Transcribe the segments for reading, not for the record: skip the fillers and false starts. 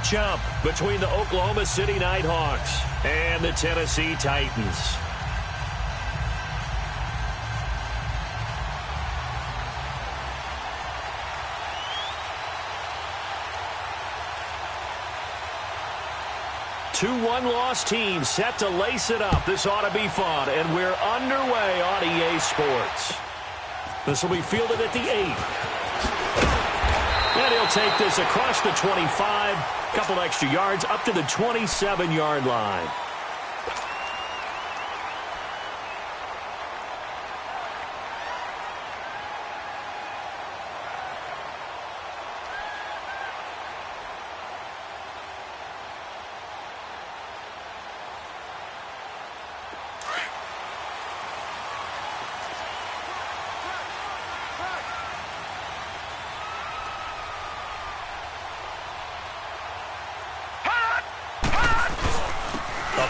matchup between the Oklahoma City Nighthawks and the Tennessee Titans. Two one-loss teams set to lace it up. This ought to be fun, and we're underway on EA Sports. This will be fielded at the 8. And he'll take this across the 25, couple extra yards up to the 27-yard line.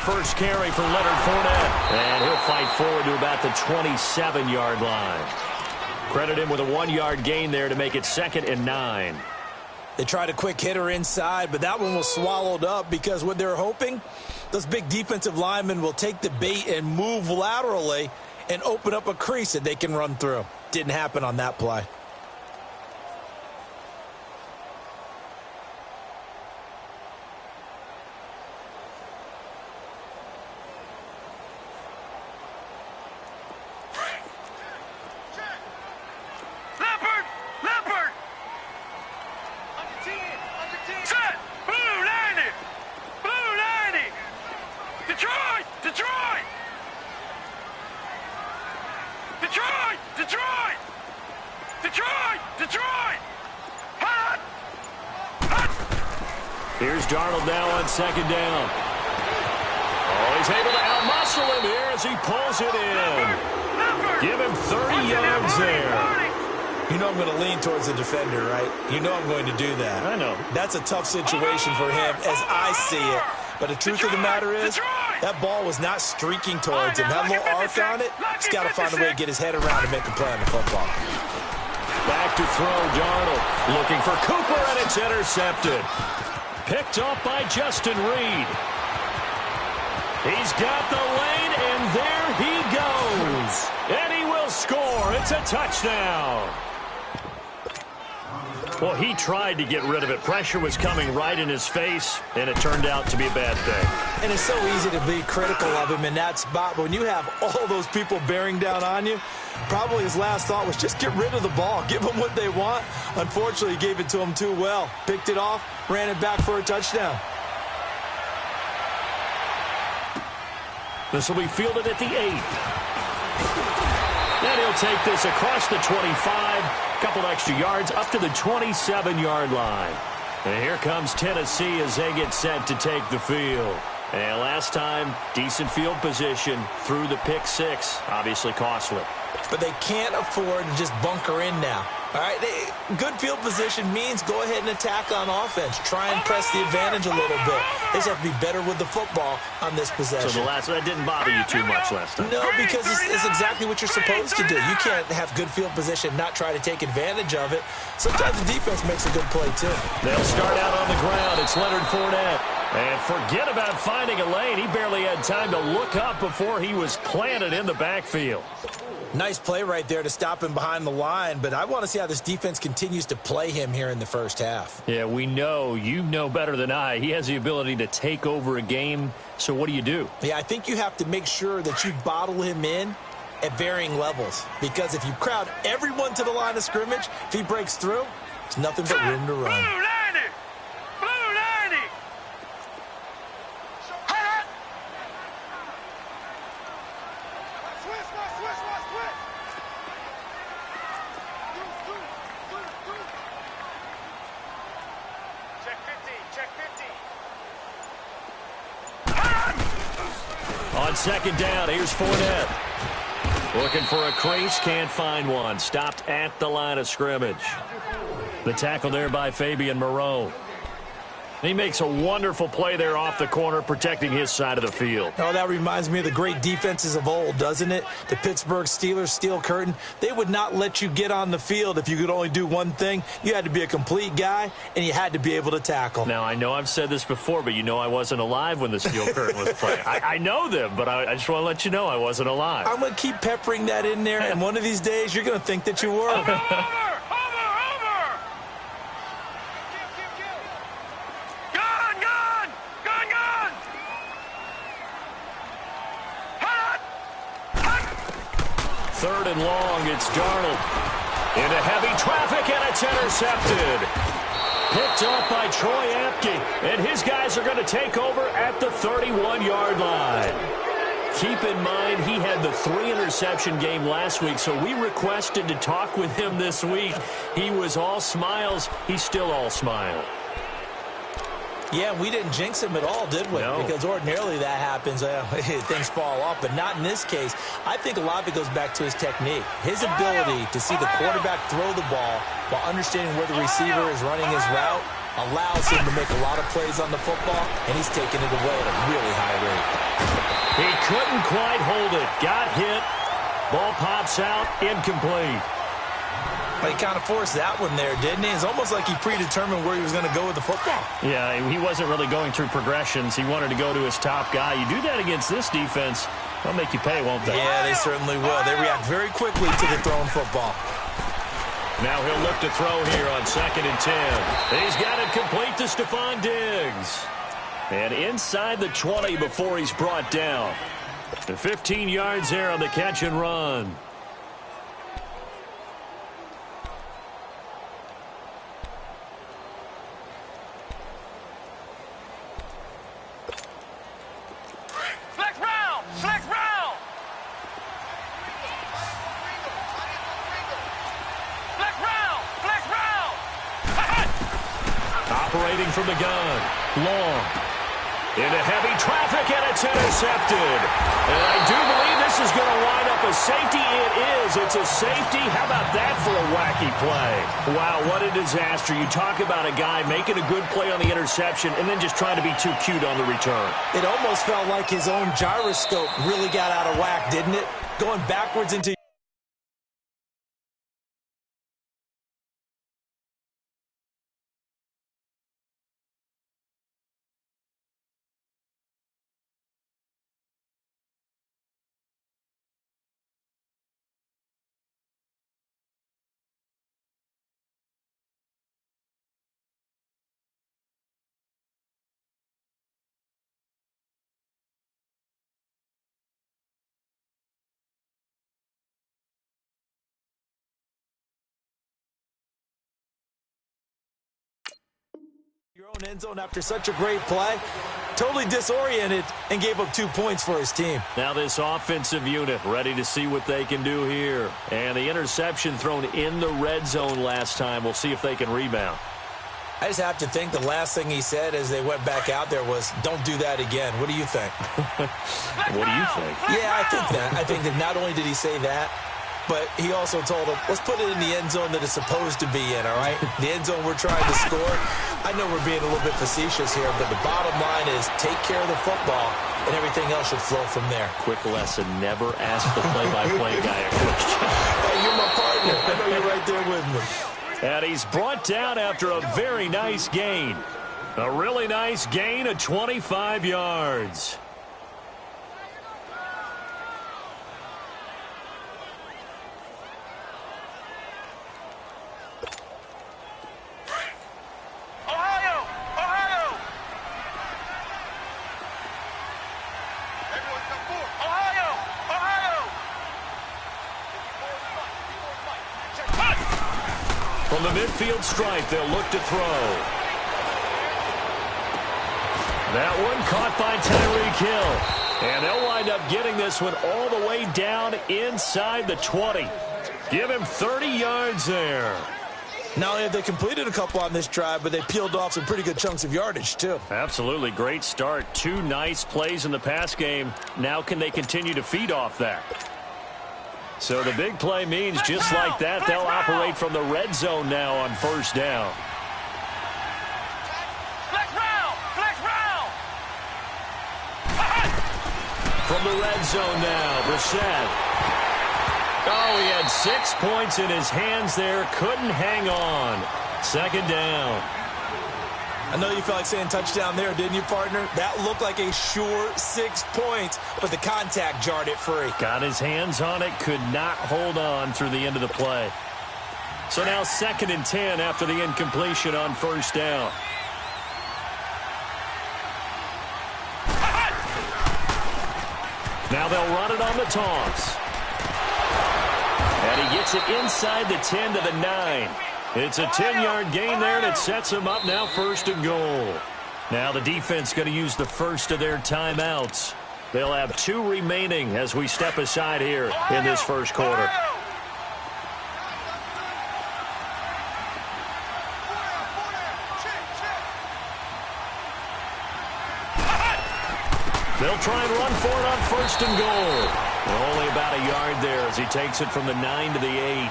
First carry for Leonard Fournette. And he'll fight forward to about the 27-yard line. Credit him with a 1-yard gain there to make it 2nd and 9. They tried a quick hitter inside, but that one was swallowed up because what they're hoping, those big defensive linemen will take the bait and move laterally and open up a crease that they can run through. Didn't happen on that play. Here's Darnold now on 2nd down. Oh, he's able to outmuscle him here as he pulls it in. Give him 30 yards there. You know I'm going to lean towards the defender, right? You know I'm going to do that. I know. That's a tough situation for him as I see it. But the truth of the matter is, that ball was not streaking towards him. That little arc on it, he's got to find a way to get his head around and make a play on the football. Back to throw, Darnold. Looking for Cooper, and it's intercepted. Picked up by Justin Reed. He's got the lane, and there he goes. And he will score. It's a touchdown. Well, he tried to get rid of it. Pressure was coming right in his face, and it turned out to be a bad thing. And it's so easy to be critical of him in that spot. But when you have all those people bearing down on you, probably his last thought was just get rid of the ball. Give them what they want. Unfortunately, he gave it to them too well. Picked it off, ran it back for a touchdown. This will be fielded at the 8. And he'll take this across the 25, couple extra yards up to the 27-yard line. And here comes Tennessee as they get set to take the field. And last time, decent field position through the pick 6, obviously costly. But they can't afford to just bunker in now. All right, good field position means go ahead and attack on offense. Try and press the advantage a little bit. They just have to be better with the football on this possession. So that didn't bother you too much last time? No, because it's exactly what you're supposed to do. You can't have good field position, not try to take advantage of it. Sometimes the defense makes a good play, too. They'll start out on the ground. It's Leonard Fournette. And forget about finding a lane. He barely had time to look up before he was planted in the backfield. Nice play right there to stop him behind the line, but I want to see how this defense continues to play him here in the first half. Yeah, we know. You know better than I. He has the ability to take over a game, so what do? Yeah, I think you have to make sure that you bottle him in at varying levels, because if you crowd everyone to the line of scrimmage, if he breaks through, it's nothing but room to run. On 2nd down, here's Fournette. Looking for a crease, can't find one. Stopped at the line of scrimmage. The tackle there by Fabian Moreau. He makes a wonderful play there off the corner, protecting his side of the field. Oh, that reminds me of the great defenses of old, doesn't it? The Pittsburgh Steelers steel curtain. They would not let you get on the field if you could only do one thing. You had to be a complete guy, and you had to be able to tackle. Now, I know I've said this before, but you know I wasn't alive when the steel curtain was playing. I know them, but I just want to let you know I wasn't alive. I'm going to keep peppering that in there, and one of these days you're going to think that you were. Third and long, it's Darnold. Into heavy traffic, and it's intercepted. Picked off by Troy Apke, and his guys are going to take over at the 31-yard line. Keep in mind, he had the 3-interception game last week, so we requested to talk with him this week. He was all smiles. He's still all smile. Yeah, we didn't jinx him at all, did we? No. Because ordinarily that happens, things fall off, but not in this case. I think a lot of it goes back to his technique. His ability to see the quarterback throw the ball while understanding where the receiver is running his route allows him to make a lot of plays on the football, and he's taking it away at a really high rate. He couldn't quite hold it. Got hit. Ball pops out. Incomplete. But he kind of forced that one there, didn't he? It's almost like he predetermined where he was going to go with the football. Yeah, he wasn't really going through progressions. He wanted to go to his top guy. You do that against this defense, they'll make you pay, won't they? Yeah, they certainly will. They react very quickly to the thrown football. Now he'll look to throw here on 2nd and 10. He's got it complete to Stephon Diggs. And inside the 20 before he's brought down. The 15 yards there on the catch and run. Operating from the gun. Long. Into heavy traffic, and it's intercepted. And I do believe this is going to wind up a safety. It is. It's a safety. How about that for a wacky play? Wow, what a disaster. You talk about a guy making a good play on the interception and then just trying to be too cute on the return. It almost felt like his own gyroscope really got out of whack, didn't it? Going backwards into your own end zone after such a great play. Totally disoriented and gave up 2 points for his team. Now this offensive unit ready to see what they can do here. And the interception thrown in the red zone last time. We'll see if they can rebound. I just have to think the last thing he said as they went back out there was, don't do that again. What do you think? What do you think? Yeah, I think that. I think that not only did he say that, but he also told him, let's put it in the end zone that it's supposed to be in, all right? The end zone we're trying to score. I know we're being a little bit facetious here, but the bottom line is take care of the football, and everything else should flow from there. Quick lesson, never ask the play-by-play guy a question. Hey, you're my partner. I know you're right there with me. And he's brought down after a very nice gain. A really nice gain of 25 yards. From the midfield stripe, they'll look to throw. That one caught by Tyreek Hill. And they'll wind up getting this one all the way down inside the 20. Give him 30 yards there. Not only have they completed a couple on this drive, but they peeled off some pretty good chunks of yardage, too. Absolutely. Great start. 2 nice plays in the pass game. Now can they continue to feed off that? So the big play means just like that, they'll operate from the red zone now on first down. Let's round! From the red zone now, Brissett. Oh, he had 6 points in his hands there. Couldn't hang on. Second down. I know you felt like saying touchdown there, didn't you, partner? That looked like a sure 6 points, but the contact jarred it free. Got his hands on it, could not hold on through the end of the play. So now 2nd and 10 after the incompletion on first down. Now they'll run it on the toss. And he gets it inside the 10 to the 9. It's a 10-yard gain there, and it sets him up now 1st and goal. Now the defense going to use the first of their timeouts. They'll have 2 remaining as we step aside here in this first quarter. They'll try and run for it on 1st and goal. Only about a yard there as he takes it from the 9 to the 8.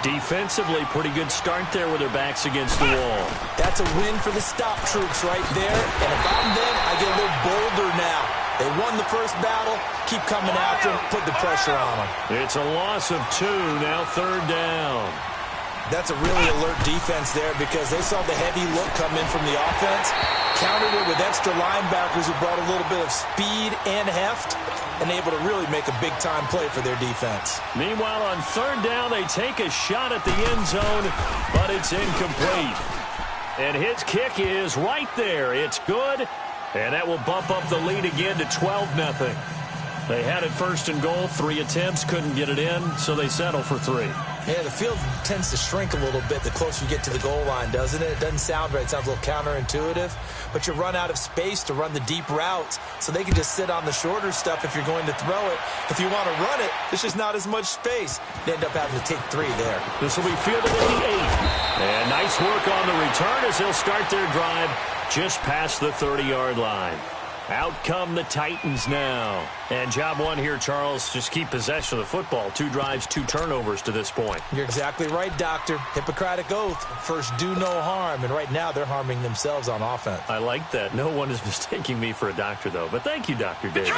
Defensively, pretty good start there with their backs against the wall. That's a win for the stop troops right there. And if I'm them, I get a little bolder now. They won the first battle. Keep coming after them. Put the pressure on them. It's a loss of 2, now 3rd down. That's a really alert defense there because they saw the heavy look come in from the offense, countered it with extra linebackers who brought a little bit of speed and heft, and able to really make a big-time play for their defense. Meanwhile, on 3rd down, they take a shot at the end zone, but it's incomplete. And his kick is right there. It's good, and that will bump up the lead again to 12-0. They had it 1st and goal, 3 attempts, couldn't get it in, so they settle for 3. Yeah, the field tends to shrink a little bit the closer you get to the goal line, doesn't it? It doesn't sound right. It sounds a little counterintuitive. But you run out of space to run the deep routes, so they can just sit on the shorter stuff if you're going to throw it. If you want to run it, there's just not as much space. You end up having to take 3 there. This will be fielded at the 8. And nice work on the return as they'll start their drive just past the 30-yard line. Out come the Titans now. And job 1 here, Charles, just keep possession of the football. 2 drives, 2 turnovers to this point. You're exactly right, Doctor. Hippocratic oath. First, do no harm. And right now, they're harming themselves on offense. I like that. No one is mistaking me for a doctor, though. But thank you, Dr. Davis.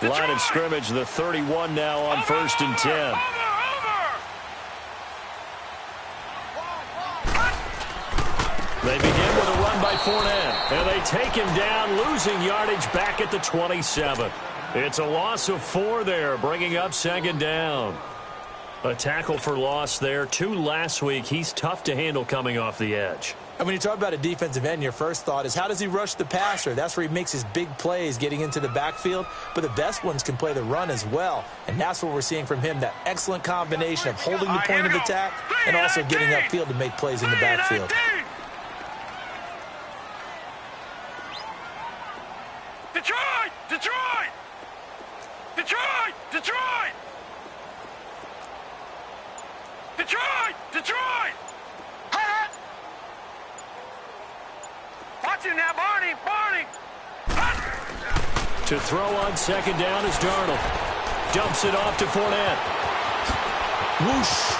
Line of scrimmage, the 31 now on 1st and 10. They begin with a run by Fournette, and they take him down, losing yardage back at the 27. It's a loss of 4 there, bringing up 2nd down. A tackle for loss there. 2 last week. He's tough to handle coming off the edge. And when you talk about a defensive end, your first thought is, how does he rush the passer? That's where he makes his big plays, getting into the backfield. But the best ones can play the run as well. And that's what we're seeing from him, that excellent combination of holding the point of attack and also getting upfield to make plays in the backfield. Detroit! Detroit! Detroit! Detroit! Detroit! Detroit! Hut! Watch him now, Barney! Barney! Hut! To throw on 2nd down is Darnold. Dumps it off to Fournette. Whoosh!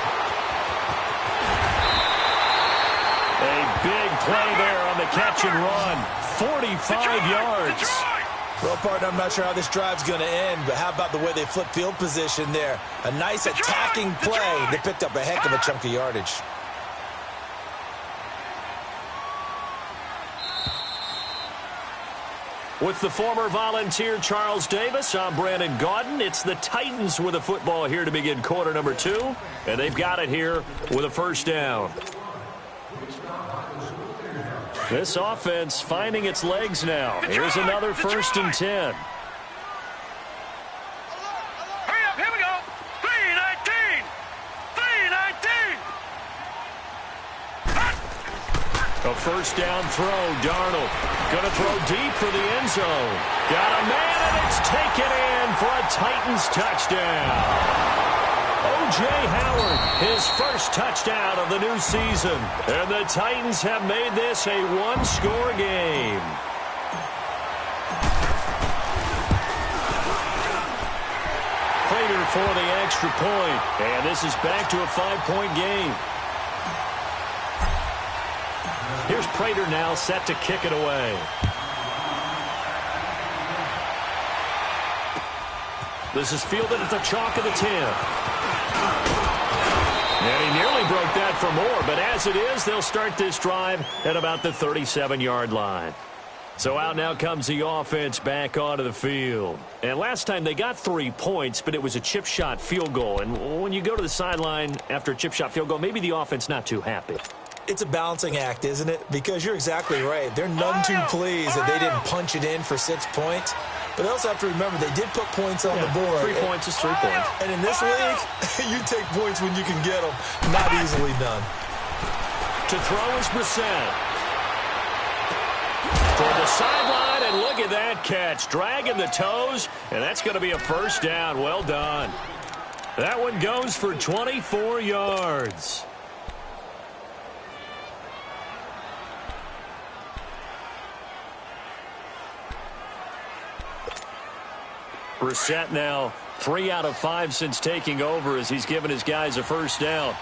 A big play there on the catch and run. 45 yards. Detroit! Well, partner, I'm not sure how this drive's going to end, but how about the way they flip field position there? A nice attacking play. They picked up a heck of a chunk of yardage. With the former Volunteer Charles Davis, I'm Brandon Gaudin. It's the Titans with the football here to begin quarter number 2, and they've got it here with a 1st down. This offense finding its legs now. Here's another 1st and 10. Hurry up, here we go. 3-19. 3-19. A 1st down throw. Darnold going to throw deep for the end zone. Got a man, and it's taken in for a Titans touchdown. O.J. Howard, his first touchdown of the new season. And the Titans have made this a 1-score game. Prater for the extra point. And this is back to a 5-point game. Here's Prater now set to kick it away. This is fielded at the chalk of the 10. And he nearly broke that for more, but as it is, they'll start this drive at about the 37-yard line. So out now comes the offense back onto the field. And last time they got 3 points, but it was a chip shot field goal. And when you go to the sideline after a chip shot field goal, maybe the offense not too happy. It's a balancing act, isn't it? Because you're exactly right. They're none too pleased that they didn't punch it in for 6 points. But they also have to remember they did put points on the board. 3 points is 3 points. And in this league, you take points when you can get them. Not easily done. To throw is Brissett. Toward the sideline, and look at that catch. Dragging the toes, and that's going to be a first down. Well done. That one goes for 24 yards. Brissett now 3 out of 5 since taking over as he's given his guys a first down.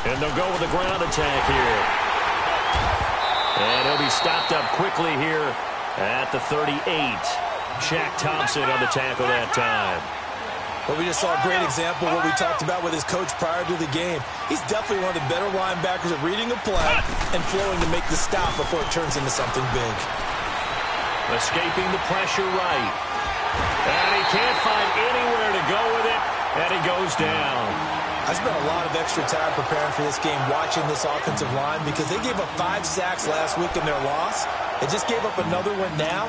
And they'll go with the ground attack here. And he'll be stopped up quickly here at the 38. Shaq Thompson on the tackle that time. But we just saw a great example of what we talked about with his coach prior to the game. He's definitely one of the better linebackers at reading a play and flowing to make the stop before it turns into something big. Escaping the pressure right. And he can't find anywhere to go with it, and he goes down. I spent a lot of extra time preparing for this game watching this offensive line because they gave up 5 sacks last week in their loss. They just gave up another one now.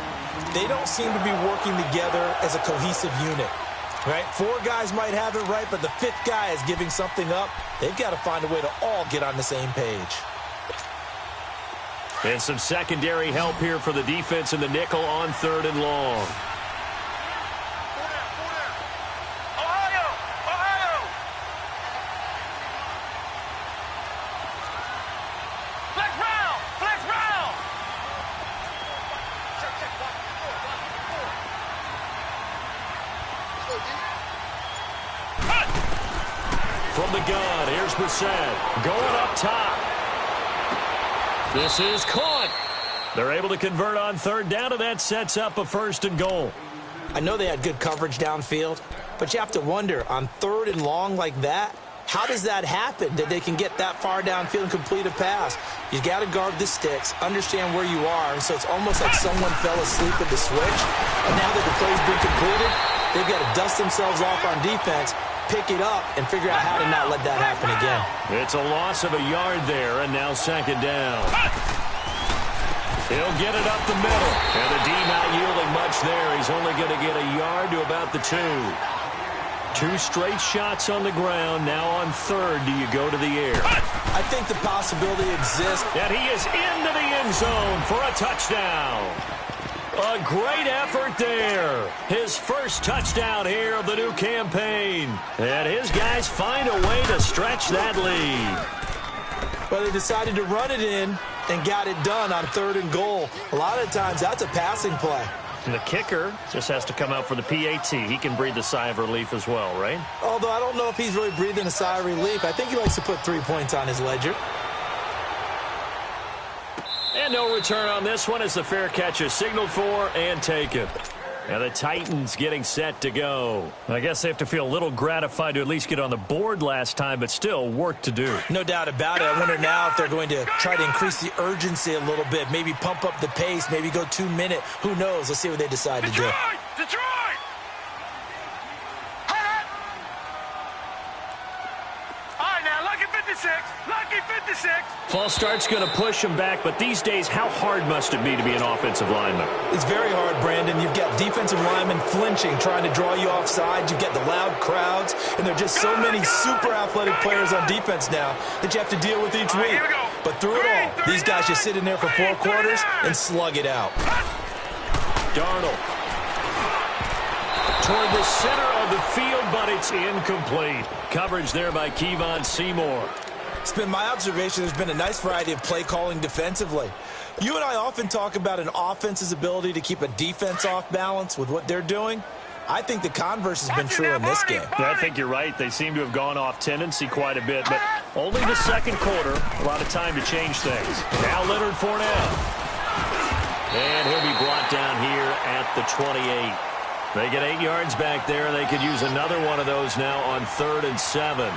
They don't seem to be working together as a cohesive unit. Right? 4 guys might have it right, but the 5th guy is giving something up. They've got to find a way to all get on the same page. And some secondary help here for the defense in the nickel on 3rd and long. From the gun, here's Brissett going up top. This is caught. They're able to convert on 3rd down, and that sets up a 1st and goal. I know they had good coverage downfield, but you have to wonder, on 3rd and long like that, how does that happen that they can get that far downfield and complete a pass? You got to guard the sticks, understand where you are, and so it's almost like someone fell asleep at the switch, and now that the play's been completed, they've got to dust themselves off on defense, pick it up, and figure out how to not let that happen again. It's a loss of a yard there, and now 2nd down. He'll get it up the middle, and the D not yielding much there. He's only going to get a yard to about the 2. 2 straight shots on the ground. Now on 3rd, do you go to the air? I think the possibility exists. And he is into the end zone for a touchdown. A great effort there. His first touchdown here of the new campaign. And his guys find a way to stretch that lead. Well, they decided to run it in and got it done on 3rd and goal. A lot of times, that's a passing play. And the kicker just has to come out for the PAT. He can breathe a sigh of relief as well, right? Although I don't know if he's really breathing a sigh of relief. I think he likes to put 3 points on his ledger. And no return on this one as the fair catch is signaled for and taken. And the Titans getting set to go. I guess they have to feel a little gratified to at least get on the board last time, but still work to do. No doubt about it. I wonder now if they're going to try to increase the urgency a little bit, maybe pump up the pace, maybe go 2-minute. Who knows? Let's see what they decide to do. Detroit! All right, now, lucky 56. Lucky 56. False start's going to push him back, but these days, how hard must it be to be an offensive lineman? It's very hard, Brandon. You've got defensive linemen flinching, trying to draw you off sides. You've got the loud crowds, and there are just so many super athletic players on defense now that you have to deal with each week. But through it all, these guys just sit in there for 4 quarters and slug it out. Darnold toward the center of the field, but it's incomplete. Coverage there by Kevon Seymour. It's been my observation there's been a nice variety of play calling defensively. You and I often talk about an offense's ability to keep a defense off balance with what they're doing. I think the converse has been true in this game. I think you're right. They seem to have gone off tendency quite a bit, but only the 2nd quarter. A lot of time to change things. Now Leonard Fournette. And he'll be brought down here at the 28. They get 8 yards back there. They could use another one of those now on 3rd and 7.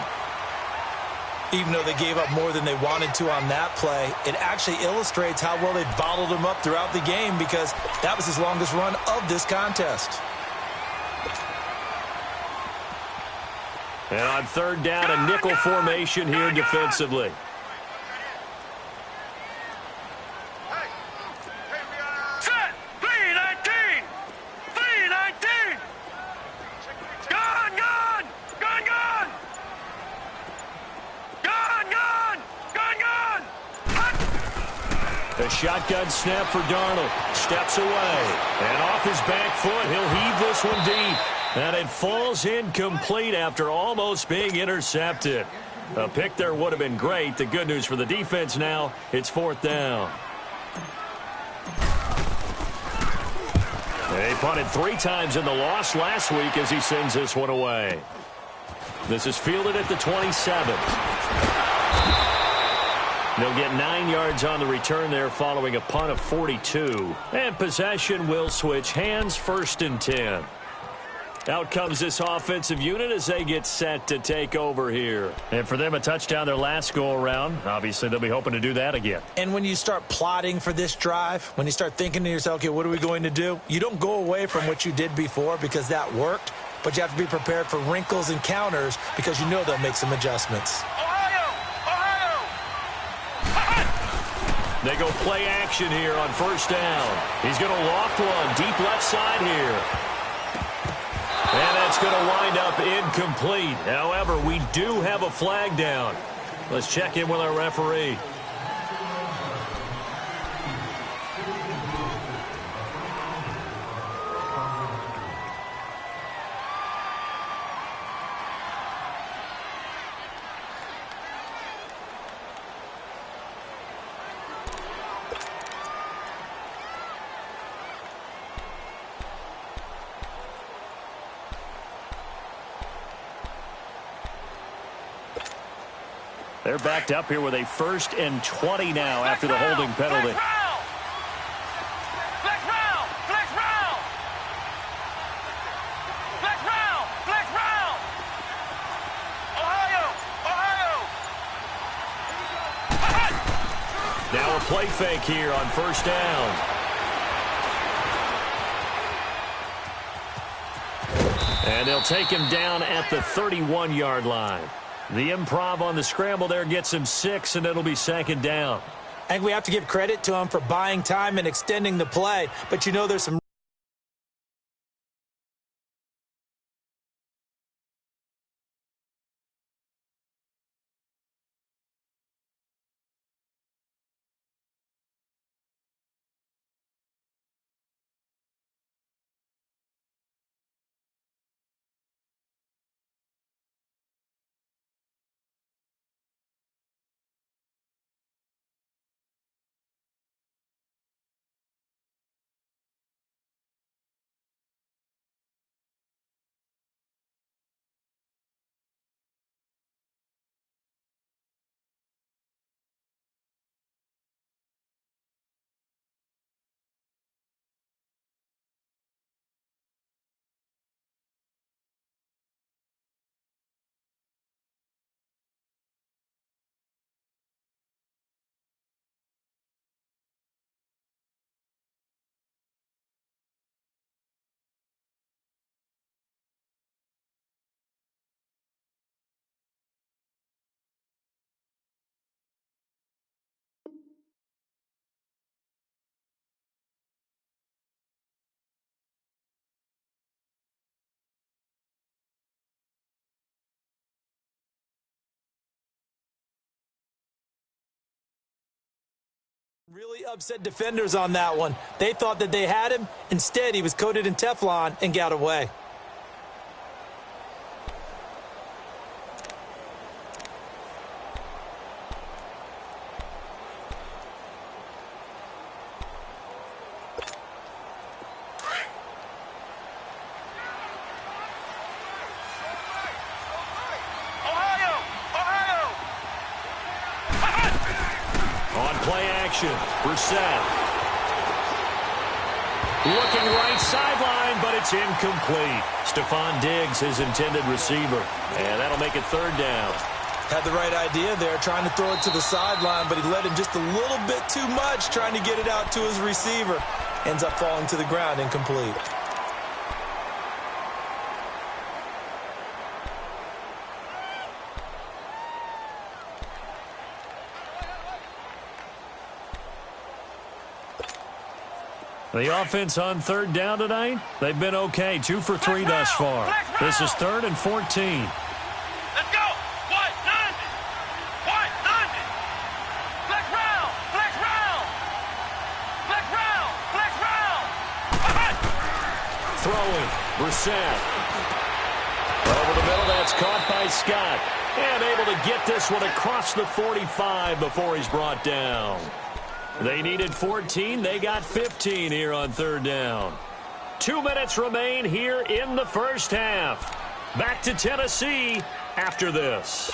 Even though they gave up more than they wanted to on that play, it actually illustrates how well they bottled him up throughout the game because that was his longest run of this contest. And on 3rd down, a nickel formation here defensively. Set. 3-19. 3-19. Gone. Gone. Gone. Gone. Gone. Gone. Gone. Gone. Hot. The shotgun snap for Darnold. Steps away. And off his back foot, he'll heave this one deep. And it falls incomplete after almost being intercepted. A pick there would have been great. The good news for the defense now, it's 4th down. They punted 3 times in the loss last week as he sends this one away. This is fielded at the 27. They'll get 9 yards on the return there following a punt of 42. And possession will switch hands, 1st and 10. Out comes this offensive unit as they get set to take over here. And for them, a touchdown their last go-around. Obviously, they'll be hoping to do that again. And when you start plotting for this drive, when you start thinking to yourself, okay, what are we going to do? You don't go away from what you did before because that worked, but you have to be prepared for wrinkles and counters because you know they'll make some adjustments. Ohio. Ohio. They go play action here on 1st down. He's going to loft one deep left side here. And that's going to wind up incomplete. However, we do have a flag down. Let's check in with our referee. They're backed up here with a 1st and 20 now after the holding penalty. Flex round. Flex round. Flex round. Flex round. Ohio. Ohio. Now a play fake here on 1st down. And they'll take him down at the 31-yard line. The improv on the scramble there gets him 6, and it'll be 2nd down. I think we have to give credit to him for buying time and extending the play, but you know there's some really upset defenders on that one. They thought that they had him. Instead, he was coated in Teflon and got away. Brissett. Looking right sideline, but it's incomplete. Stephon Diggs, his intended receiver. And that'll make it third down. Had the right idea there, trying to throw it to the sideline, but he led him just a little bit too much, trying to get it out to his receiver. Ends up falling to the ground, incomplete. The offense on third down tonight, they've been okay. 2 for 3 thus far. This is 3rd and 14. Let's go. White, none. White, none. Flex round. Flex round. Flex round. Flex round. Throwing. Brissett. Over the middle, that's caught by Scott. And able to get this one across the 45 before he's brought down. They needed 14. They got 15 here on third down. 2 minutes remain here in the first half. Back to Tennessee after this.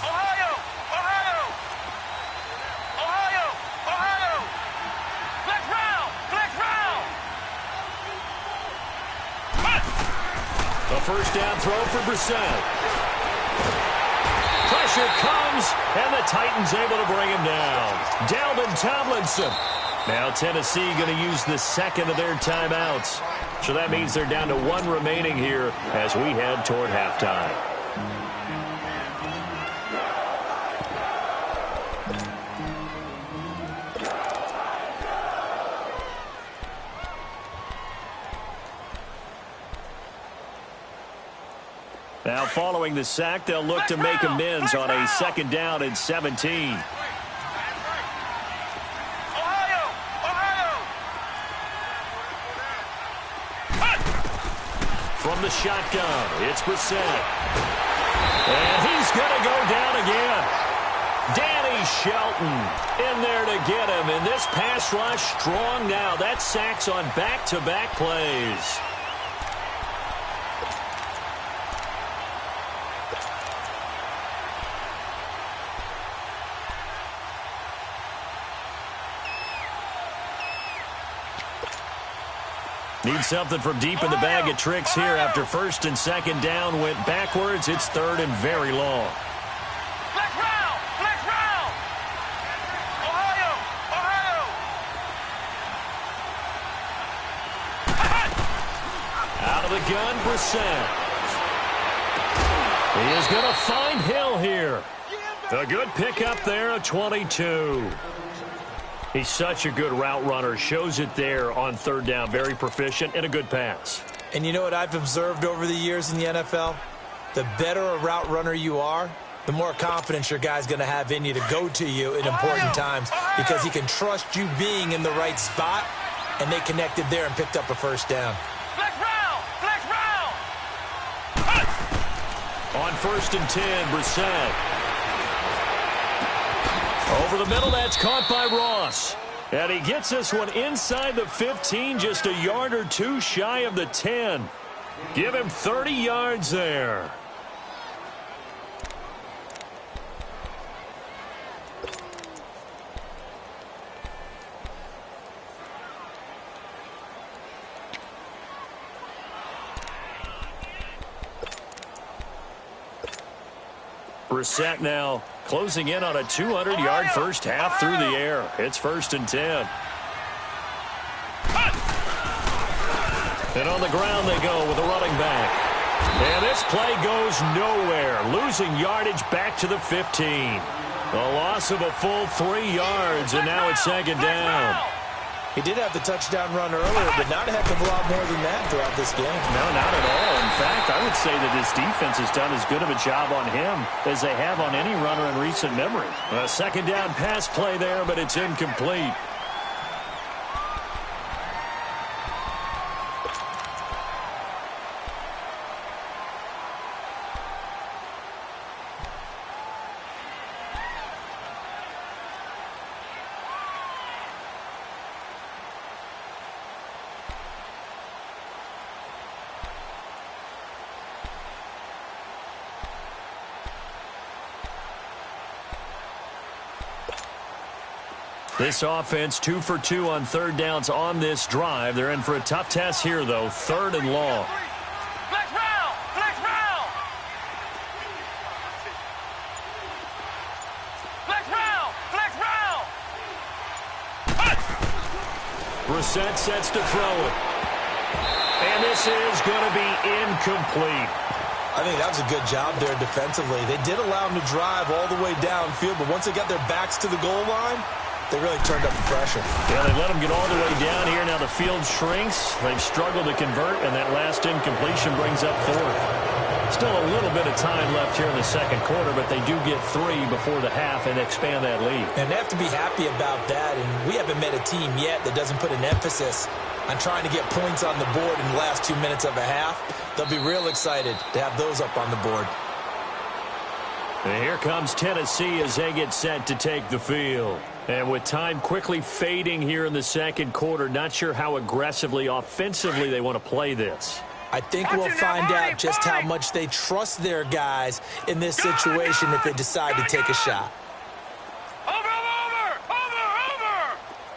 Ohio. Ohio. Ohio. Ohio. Flex round. Flex round. A first down throw for Brissett. Pressure comes, and the Titans able to bring him down. Dalvin Tomlinson. Now Tennessee going to use the second of their timeouts. So that means they're down to 1 remaining here as we head toward halftime. Now, following the sack, they'll look to make amends on a 2nd down and 17. Ohio. Ohio. From the shotgun, it's Brissett. And he's going to go down again. Danny Shelton in there to get him. And this pass rush strong now. That's sacks on back-to-back plays. Need something from deep in the bag of tricks here after 1st and 2nd down went backwards. It's 3rd and very long. Flex round. Flex round. Ohio. Ohio. Out of the gun, Brissett. He is going to find Hill here. A good pickup there, a 22. He's such a good route runner. Shows it there on 3rd down. Very proficient and a good pass. And you know what I've observed over the years in the NFL? The better a route runner you are, the more confidence your guy's going to have in you to go to you in important times because he can trust you being in the right spot, and they connected there and picked up a 1st down. Flex round. Flex round. On 1st and 10, Brissett. Over the middle, that's caught by Ross. And he gets this one inside the 15, just a yard or 2 shy of the 10. Give him 30 yards there. Brissett now closing in on a 200-yard first half through the air. It's 1st and 10. And on the ground they go with a running back. And this play goes nowhere. Losing yardage back to the 15. A loss of a full 3 yards, and now it's 2nd down. He did have the touchdown run earlier, but not a heck of a lot more than that throughout this game. No, not at all. In fact, I would say that this defense has done as good of a job on him as they have on any runner in recent memory. A 2nd down pass play there, but it's incomplete. This offense 2 for 2 on third downs on this drive. They're in for a tough test here, though. 3rd and long. Flex round! Flex round! Flex round! Flex round! Brissett sets to throw it. And this is going to be incomplete. I think that was a good job there defensively. They did allow them to drive all the way downfield, but once they got their backs to the goal line, they really turned up the pressure. Yeah, they let them get all the way down here. Now the field shrinks. They've struggled to convert, and that last incompletion brings up 4th. Still a little bit of time left here in the second quarter, but they do get 3 before the half and expand that lead. And they have to be happy about that, and we haven't met a team yet that doesn't put an emphasis on trying to get points on the board in the last 2 minutes of a half. They'll be real excited to have those up on the board. And here comes Tennessee as they get set to take the field. And with time quickly fading here in the second quarter, not sure how aggressively, offensively they want to play this. I think we'll find out just how much they trust their guys in this situation if they decide to take a shot. Over!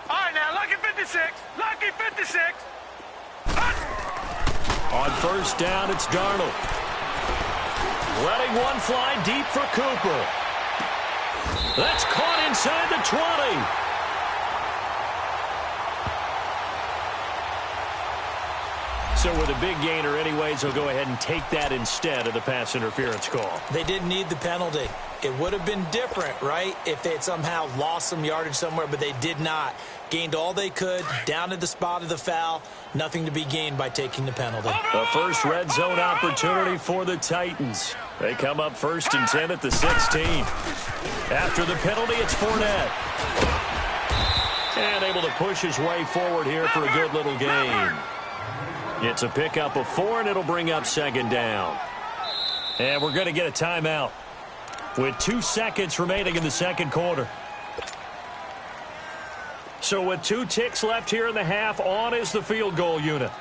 All right, now, lucky 56. Lucky 56. On first down, it's Darnold. Letting one fly deep for Cooper. That's caught inside the 20. So with a big gainer anyways, they'll go ahead and take that instead of the pass interference call. They didn't need the penalty. It would have been different, right, if they had somehow lost some yardage somewhere, but they did not. Gained all they could, down to the spot of the foul. Nothing to be gained by taking the penalty. The first red zone opportunity for the Titans. They come up 1st and 10 at the 16. After the penalty, it's Fournette. And able to push his way forward here for a good little gain. It's a pickup of 4, and it'll bring up 2nd down. And we're going to get a timeout with 2 seconds remaining in the second quarter. So with 2 ticks left here in the half, on is the field goal unit.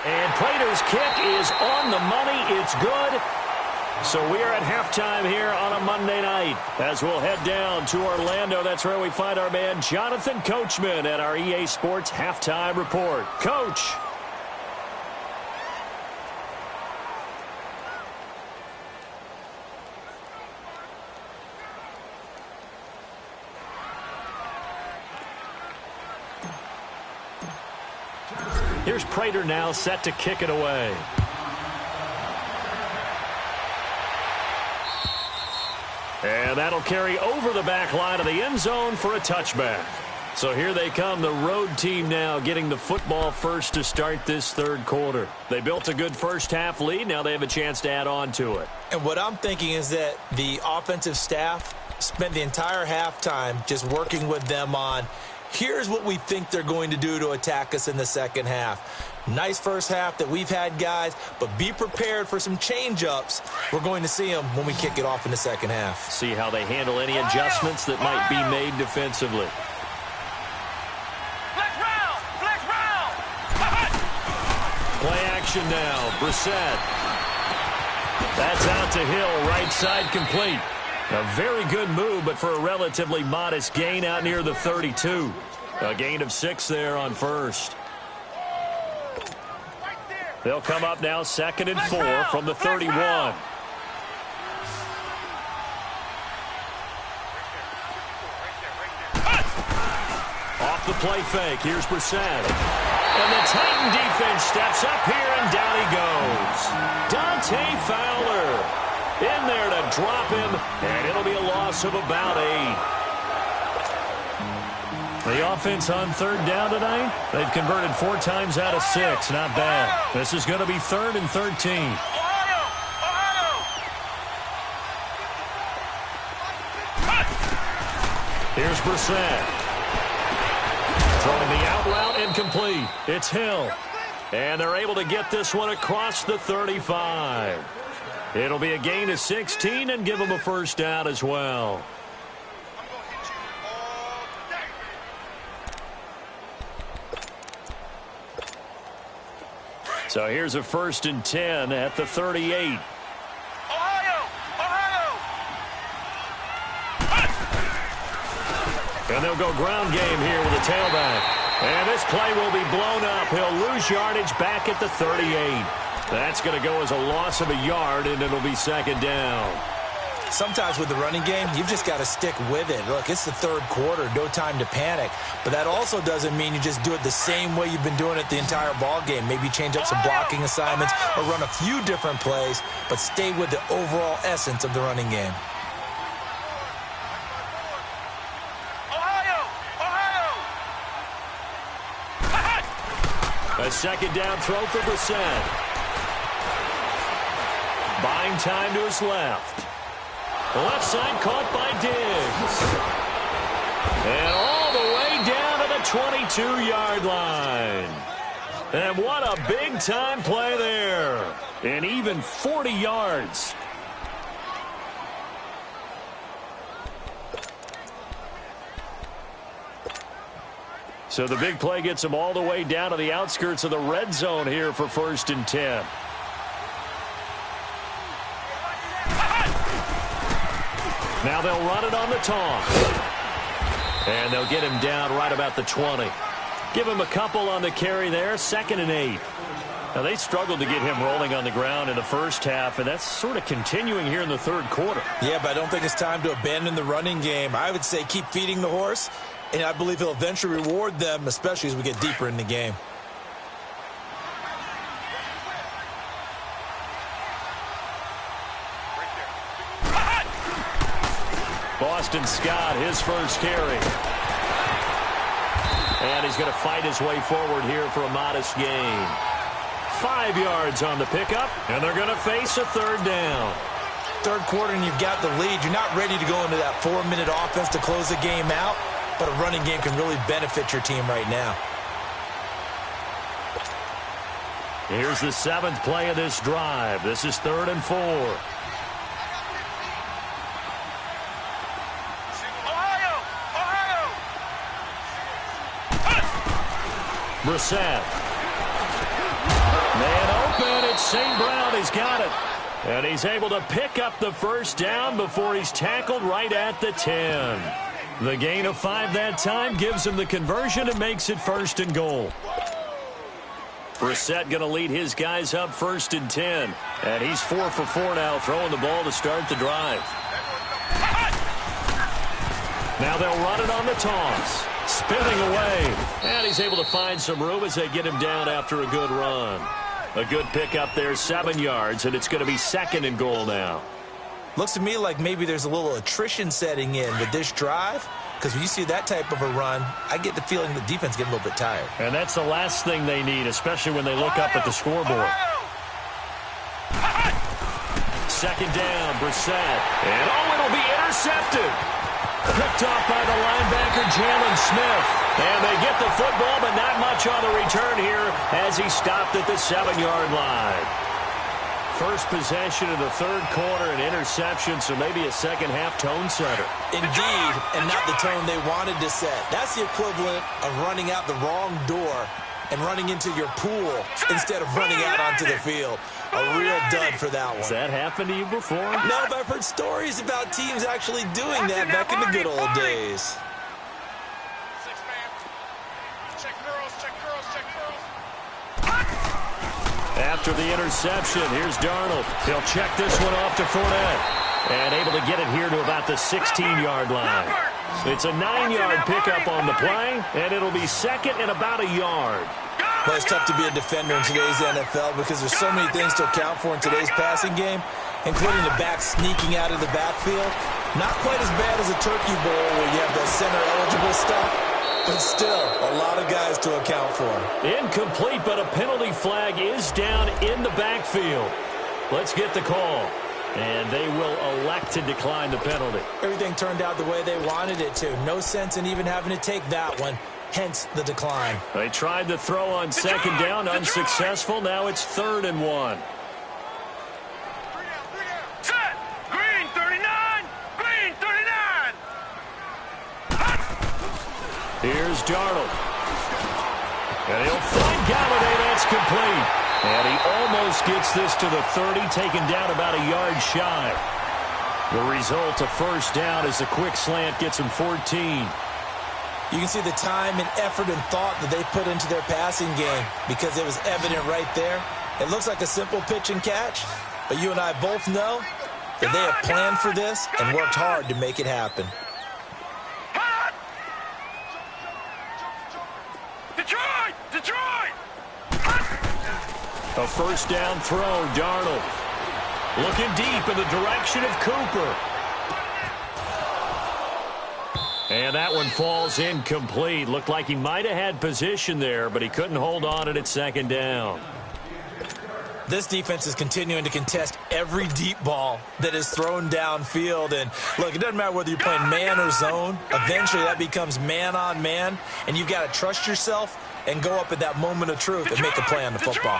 And Prater's kick is on the money. It's good. So we are at halftime here on a Monday night as we'll head down to Orlando. That's where we find our man Jonathan Coachman at our EA Sports Halftime Report. Coach. Here's Prater now set to kick it away. And that'll carry over the back line of the end zone for a touchback. So here they come, the road team now getting the football first to start this third quarter. They built a good first half lead. Now they have a chance to add on to it. And what I'm thinking is that the offensive staff spent the entire halftime just working with them on, here's what we think they're going to do to attack us in the second half. Nice first half that we've had, guys, but be prepared for some change-ups. We're going to see them when we kick it off in the second half. See how they handle any adjustments that might be made defensively. Play action now. Brissett. That's out to Hill. Right side complete. A very good move, but for a relatively modest gain out near the 32. A gain of 6 there on first. They'll come up now 2nd and 4 from the 31. Off the play fake. Here's Brissett. And the Titan defense steps up here, and down he goes. Dante Fowler in there to drop him, and it'll be a loss of about 8. The offense on third down tonight, they've converted 4 times out of 6. Not bad. This is going to be 3rd and 13. Here's Brissett. Throwing the out route incomplete. It's Hill. And they're able to get this one across the 35. It'll be a gain of 16 and give them a first down as well. So here's a 1st and 10 at the 38. Ohio! And they'll go ground game here with a tailback. And this play will be blown up. He'll lose yardage back at the 38. That's going to go as a loss of a yard, and it'll be second down. Sometimes with the running game, you've just got to stick with it. Look, it's the third quarter, no time to panic. But that also doesn't mean you just do it the same way you've been doing it the entire ball game. Maybe change up some blocking assignments or run a few different plays, but stay with the overall essence of the running game. A second down throw for Brissett. Buying time to his left. Left side caught by Diggs. And all the way down to the 22-yard line. And what a big-time play there. And even 40 yards. So the big play gets him all the way down to the outskirts of the red zone here for 1st and 10. Now they'll run it on the toss. And they'll get him down right about the 20. Give him a couple on the carry there, 2nd and 8. Now they struggled to get him rolling on the ground in the first half, and that's sort of continuing here in the third quarter. Yeah, but I don't think it's time to abandon the running game. I would say keep feeding the horse, and I believe he'll eventually reward them, especially as we get deeper in the game. Boston Scott, his first carry. And he's going to fight his way forward here for a modest gain. 5 yards on the pickup, and they're going to face a third down. Third quarter, and you've got the lead. You're not ready to go into that 4-minute offense to close the game out, but a running game can really benefit your team right now. Here's the 7th play of this drive. This is 3rd and 4. Brissett. Man open. It's St. Brown. He's got it. And he's able to pick up the first down before he's tackled right at the 10. The gain of 5 that time gives him the conversion and makes it 1st and goal. Brissett going to lead his guys up 1st and 10. And he's 4 for 4 now, throwing the ball to start the drive. Now they'll run it on the toss. Spinning away. And he's able to find some room as they get him down after a good run. A good pickup there, 7 yards, and it's going to be 2nd and goal now. Looks to me like maybe there's a little attrition setting in with this drive, because when you see that type of a run, I get the feeling the defense getting a little bit tired. And that's the last thing they need, especially when they look up at the scoreboard. 2nd down, Brissett. And it'll be intercepted. Picked off by the linebacker, Jalen Smith. And they get the football, but not much on the return here as he stopped at the 7-yard line. First possession of the third quarter, an interception, so maybe a second-half tone setter. Indeed, and not the tone they wanted to set. That's the equivalent of running out the wrong door and running into your pool instead of running out onto the field. A real dud for that one. Has that happened to you before? No, but I've heard stories about teams actually doing that back in the good old days. After the interception, here's Darnold. He'll check this one off to Fournette. And able to get it here to about the 16-yard line. It's a 9-yard pickup on the play, and it'll be 2nd and about a yard. Well, it's tough to be a defender in today's NFL because there's so many things to account for in today's passing game, including the back sneaking out of the backfield. Not quite as bad as a turkey bowl where you have the center-eligible stuff, but still a lot of guys to account for. Incomplete, but a penalty flag is down in the backfield. Let's get the call. And they will elect to decline the penalty. Everything turned out the way they wanted it to. No sense in even having to take that one. Hence the decline. They tried to throw on 2nd down, unsuccessful. Now it's 3rd and 1. Set! Green 39! Green 39! Here's Darnold. And he'll find Galladay. That's complete. And he almost gets this to the 30, taken down about a yard shy. The result, a first down as the quick slant gets him 14. You can see the time and effort and thought that they put into their passing game because it was evident right there. It looks like a simple pitch and catch, but you and I both know that they have planned for this and worked hard to make it happen. Detroit! A first down throw, Darnold. Looking deep in the direction of Cooper. And that one falls incomplete. Looked like he might have had position there, but he couldn't hold on at second down. This defense is continuing to contest every deep ball that is thrown downfield. And, look, it doesn't matter whether you're playing man or zone. Eventually that becomes man on man, and you've got to trust yourself and go up at that moment of truth and make a play on the football.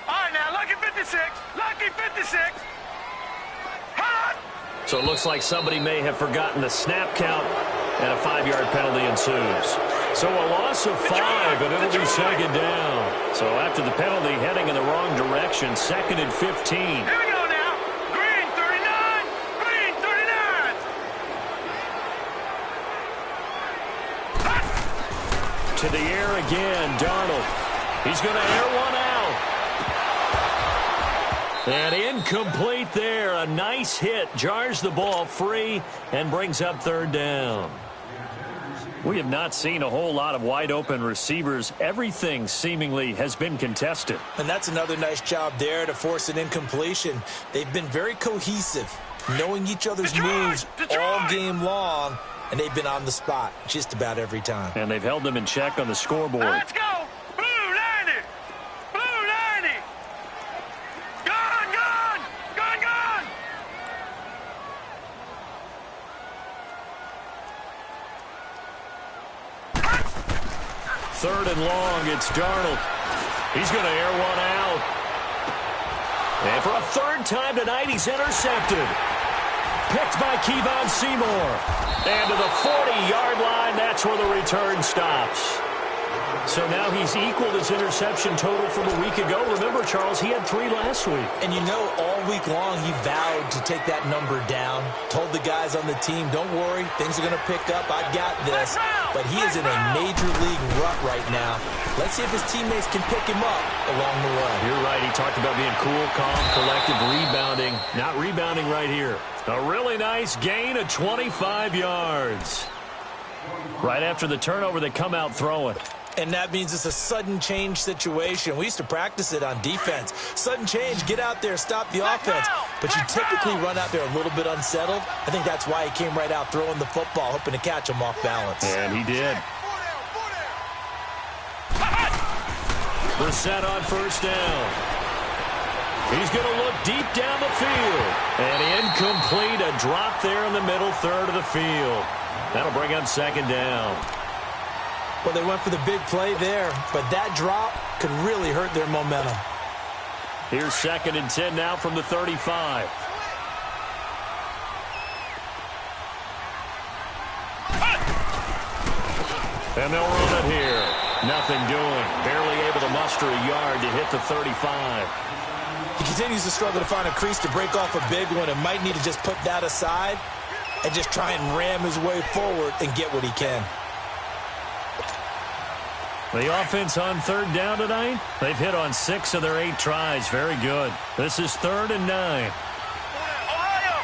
All right, now, lucky 56. Lucky 56. Hot. So it looks like somebody may have forgotten the snap count, and a 5-yard penalty ensues. So a loss of 5, and it'll be second down. So after the penalty, heading in the wrong direction, second and 15. Here we go now. Green 39. Green 39. Hot. To the air again, Darnold. He's going to air one out. And incomplete there. A nice hit. Jars the ball free and brings up third down. We have not seen a whole lot of wide-open receivers. Everything seemingly has been contested. And that's another nice job there to force an incompletion. They've been very cohesive, knowing each other's moves all game long, and they've been on the spot just about every time. And they've held them in check on the scoreboard. Let's go. Blue 90. Blue 90. Gone. Third and long, it's Darnold. He's going to air one out. And for a third time tonight, he's intercepted. Picked by Kevon Seymour. And to the 40-yard line, that's where the return stops. So now he's equaled his interception total from a week ago. Remember, Charles, he had 3 last week. And you know, all week long he vowed to take that number down. Told the guys on the team, don't worry, things are going to pick up. I've got this. But he is in a major league rut right now. Let's see if his teammates can pick him up along the way. You're right. He talked about being cool, calm, collective, rebounding. Not rebounding right here. A really nice gain of 25 yards. Right after the turnover, they come out throwing. And that means it's a sudden change situation. We used to practice it on defense. Sudden change, get out there, stop the offense. But you typically run out there a little bit unsettled. I think that's why he came right out throwing the football, hoping to catch him off balance. And he did. Brissett on first down. He's going to look deep down the field. And incomplete, a drop there in the middle third of the field. That'll bring up second down. Well, they went for the big play there, but that drop could really hurt their momentum. Here's second and 10 now from the 35. And they'll run it here. Nothing doing. Barely able to muster a yard to hit the 35. He continues to struggle to find a crease to break off a big one and might need to just put that aside and just try and ram his way forward and get what he can. The offense on third down tonight, they've hit on 6 of their 8 tries. Very good. This is 3rd and 9. Ohio!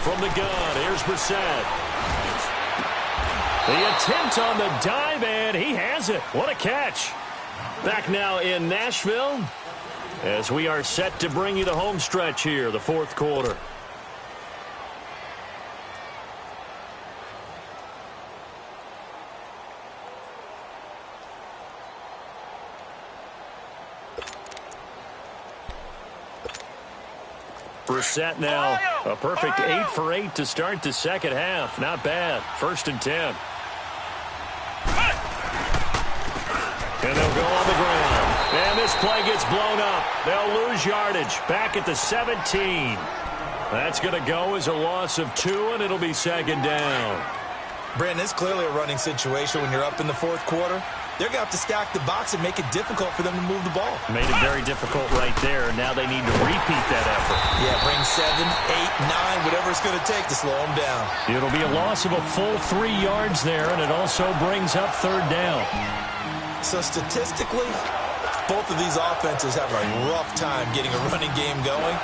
From the gun, here's Brissett. The attempt on the dive, and he has it. What a catch. Back now in Nashville, as we are set to bring you the home stretch here, the 4th quarter. Brissett now, a perfect 8 for 8 to start the second half. Not bad. 1st and 10. And they'll go on the ground. And this play gets blown up. They'll lose yardage. Back at the 17. That's going to go as a loss of 2, and it'll be second down. Brandon, it's clearly a running situation when you're up in the 4th quarter. they're going to have to stack the box and make it difficult for them to move the ball. Made it very difficult right there. Now they need to repeat that effort. Yeah, bring 7, 8, 9, whatever it's going to take to slow them down. It'll be a loss of a full 3 yards there, and it also brings up 3rd down. So statistically, both of these offenses have a rough time getting a running game going.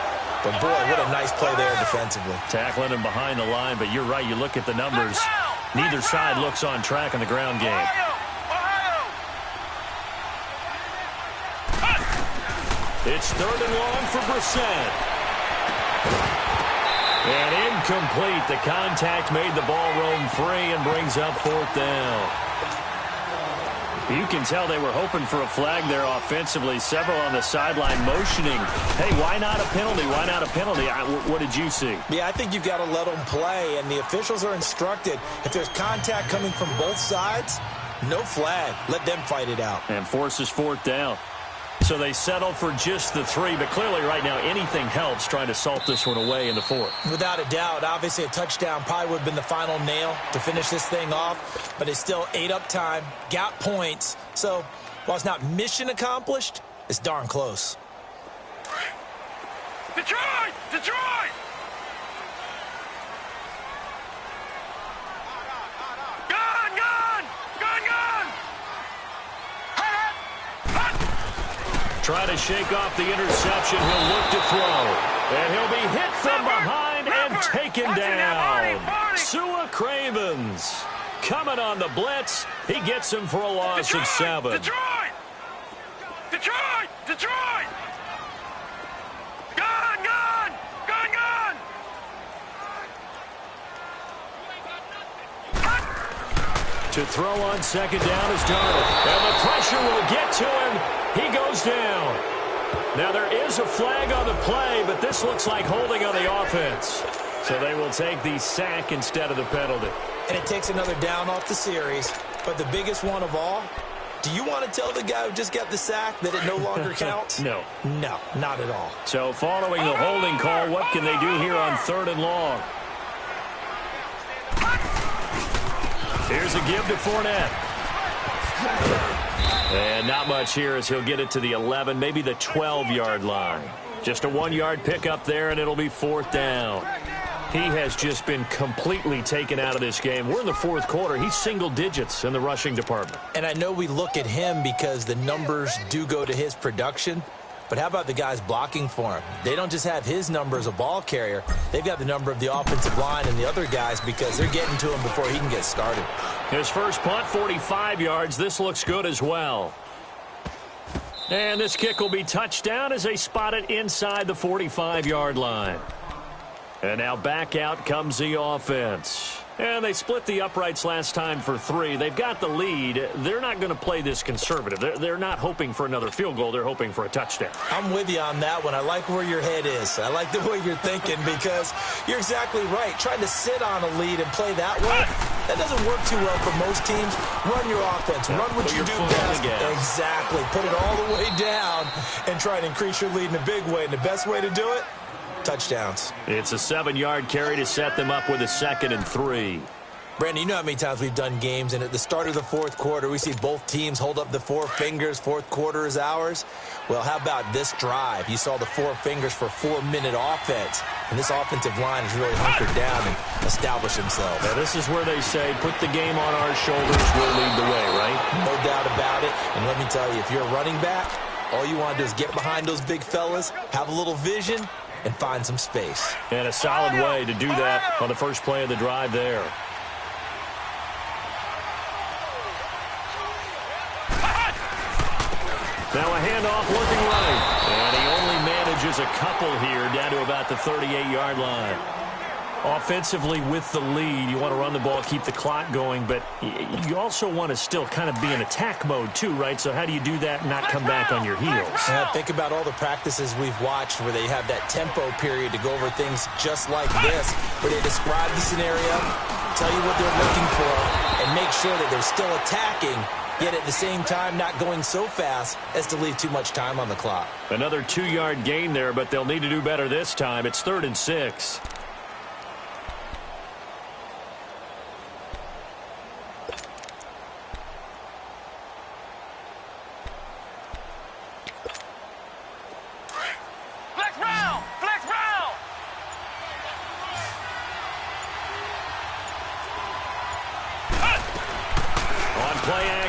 But, boy, what a nice play there defensively. Tackling him behind the line, but you're right. You look at the numbers. Neither side looks on track in the ground game. It's 3rd and long for Brissett. And incomplete. The contact made the ball roam free and brings up 4th down. You can tell they were hoping for a flag there offensively. Several on the sideline motioning. Hey, why not a penalty? Why not a penalty? What did you see? Yeah, I think you've got to let them play, and the officials are instructed. If there's contact coming from both sides, no flag. Let them fight it out. And forces 4th down. So they settle for just the 3, but clearly right now anything helps trying to salt this one away in the 4th. Without a doubt, obviously a touchdown probably would have been the final nail to finish this thing off, but it's still ate up time, got points. So while it's not mission accomplished, it's darn close. Detroit! Detroit! Gun! Gun! Gun! Gun! Try to shake off the interception. He'll look to throw. And he'll be hit from behind and taken down. Sua Cravens coming on the blitz. He gets him for a loss of 7. Detroit! Detroit! Detroit! Gun! Gun! Gun! Gun! To throw on 2nd down is Darnold. And the pressure will get to him. He goes down. Now there is a flag on the play, but this looks like holding on the offense. So they will take the sack instead of the penalty. And it takes another down off the series. But the biggest one of all, do you want to tell the guy who just got the sack that it no longer counts? No. No, not at all. So following the holding call, what can they do here on 3rd and long? Here's a give to Fournette. And not much here as he'll get it to the 11, maybe the 12-yard line. Just a 1-yard pickup there, and it'll be 4th down. He has just been completely taken out of this game. We're in the 4th quarter. He's single digits in the rushing department. And I know we look at him because the numbers do go to his production. But how about the guys blocking for him? They don't just have his number as a ball carrier. They've got the number of the offensive line and the other guys because they're getting to him before he can get started. His first punt, 45 yards. This looks good as well. And this kick will be touchdown as they spot it inside the 45-yard line. And now back out comes the offense. And they split the uprights last time for 3. They've got the lead. They're not going to play this conservative. They're not hoping for another field goal. They're hoping for a touchdown. I'm with you on that one. I like where your head is. I like the way you're thinking because you're exactly right. Trying to sit on a lead and play that way, that doesn't work too well for most teams. Run your offense. Run what you do best. Exactly. Put it all the way down and try and increase your lead in a big way. And the best way to do it, touchdowns. It's a 7-yard carry to set them up with a 2nd and 3. Brandon, you know how many times we've done games, and at the start of the 4th quarter, we see both teams hold up the 4 fingers. 4th quarter is ours. Well, how about this drive? You saw the 4 fingers for 4-minute offense, and this offensive line has really hunkered down and established themselves. Now, this is where they say, put the game on our shoulders, we'll lead the way, right? No doubt about it. And let me tell you, if you're a running back, all you want to do is get behind those big fellas, have a little vision, and find some space. And a solid way to do that on the first play of the drive there. Now a handoff looking right. And he only manages a couple here down to about the 38-yard line. Offensively with the lead, you want to run the ball, keep the clock going, but you also want to still kind of be in attack mode too, right? So how do you do that and not come back on your heels? Yeah, think about all the practices we've watched where they have that tempo period to go over things just like this, where they describe the scenario, tell you what they're looking for, and make sure that they're still attacking, yet at the same time not going so fast as to leave too much time on the clock. Another 2-yard gain there, but they'll need to do better this time. It's 3rd and 6.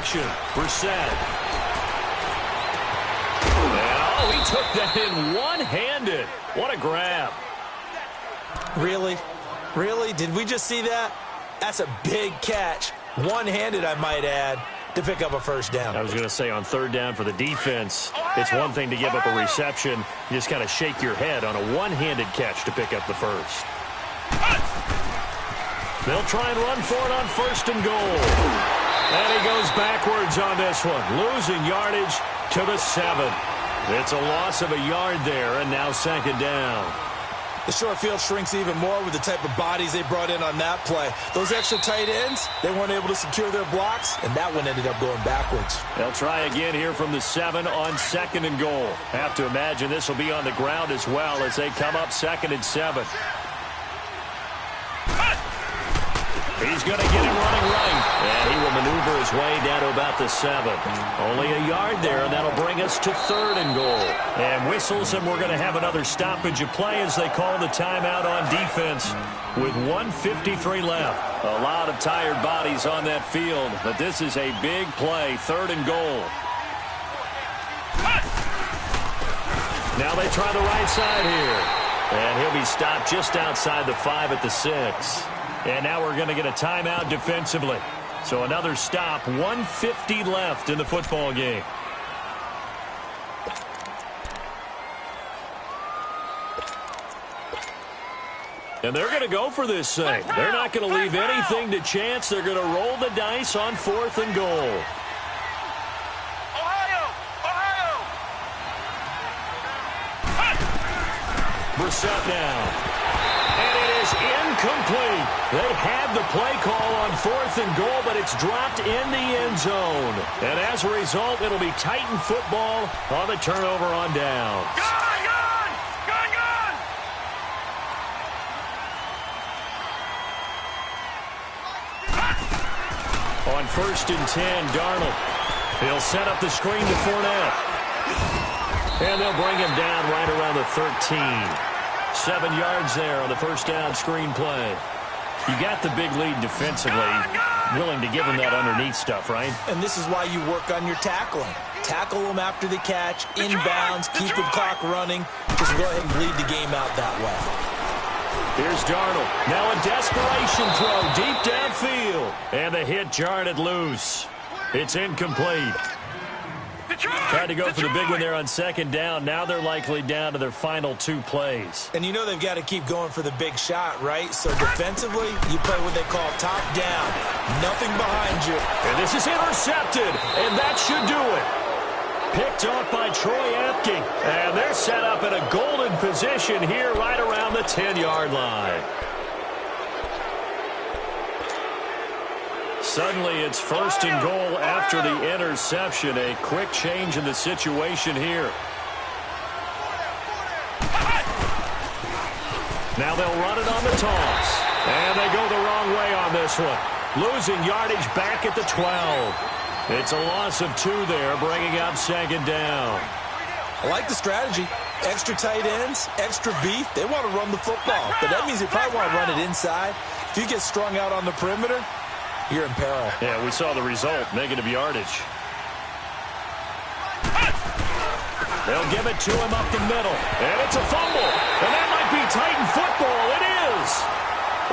action. Brissett. And, he took that in one-handed. What a grab. Really? Really? Did we just see that? That's a big catch. One-handed, I might add, to pick up a first down. I was going to say, on third down for the defense, it's one thing to give up a reception. You just kind of shake your head on a one-handed catch to pick up the first. They'll try and run for it on first and goal. And he goes backwards on this one, losing yardage to the 7. It's a loss of a yard there, and now second down. The short field shrinks even more with the type of bodies they brought in on that play. Those extra tight ends, they weren't able to secure their blocks, and that one ended up going backwards. They'll try again here from the 7 on second and goal. Have to imagine this will be on the ground as well as they come up second and 7. He's going to get him running right, and he will maneuver his way down to about the 7. Only a yard there, and that'll bring us to third and goal. And whistles, and we're going to have another stoppage of play as they call the timeout on defense with 1:53 left. A lot of tired bodies on that field, but this is a big play, third and goal. Now they try the right side here, and he'll be stopped just outside the 5 at the 6. And now we're going to get a timeout defensively. So another stop, 1:50 left in the football game. And they're going to go for this thing. They're not going to leave anything to chance. They're going to roll the dice on fourth and goal. Brissett now. And it is incomplete. They had the play call on fourth and goal, but it's dropped in the end zone. And as a result, it'll be Titan football on the turnover on downs. Gone! On first and 10, Darnold. He'll set up the screen to Fournette. And they'll bring him down right around the 13. 7 yards there on the first down screen play. You got the big lead defensively. Willing to give him that underneath stuff, right? And this is why you work on your tackling. Tackle them after the catch, inbounds, keep the clock running. Just go ahead and bleed the game out that way. Here's Darnold. Now a desperation throw deep downfield. And the hit jarred it loose. It's incomplete. Tried to go for the big one there on second down. Now they're likely down to their final 2 plays. And you know they've got to keep going for the big shot, right? So defensively, you play what they call top down. Nothing behind you. And this is intercepted, and that should do it. Picked off by Troy Apke. And they're set up in a golden position here right around the 10-yard line. Suddenly, it's first and goal after the interception. A quick change in the situation here. Now they'll run it on the toss. And they go the wrong way on this one. Losing yardage back at the 12. It's a loss of 2 there, bringing up second down. I like the strategy. Extra tight ends, extra beef. They want to run the football. But that means they probably want to run it inside. If you get strung out on the perimeter, you're in peril. Yeah, we saw the result, negative yardage. They'll give it to him up the middle. And it's a fumble. And that might be Titan football. It is.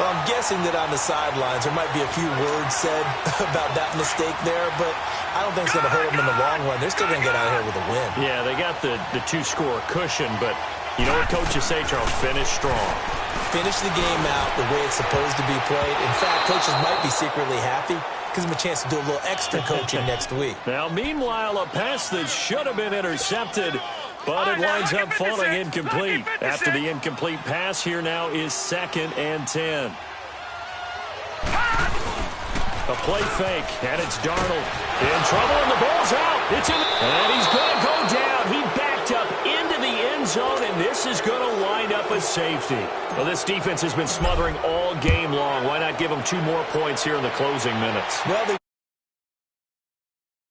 Well, I'm guessing that on the sidelines there might be a few words said about that mistake there, but I don't think it's going to hurt them in the long run. They're still going to get out of here with a win. Yeah, they got the 2-score cushion, but you know what coaches say, Charles? Finish strong. Finish the game out the way it's supposed to be played. In fact, coaches might be secretly happy. Gives them a chance to do a little extra coaching next week. Now, meanwhile, a pass that should have been intercepted, but it winds up falling incomplete. After the incomplete pass, here now is second and 10. A play fake, and it's Darnold in trouble, and the ball's out. It's in, and he's going to go down. He backed up into the end zone, and this is going to wind up a safety. Well, this defense has been smothering all game long. Why not give them 2 more points here in the closing minutes? Well,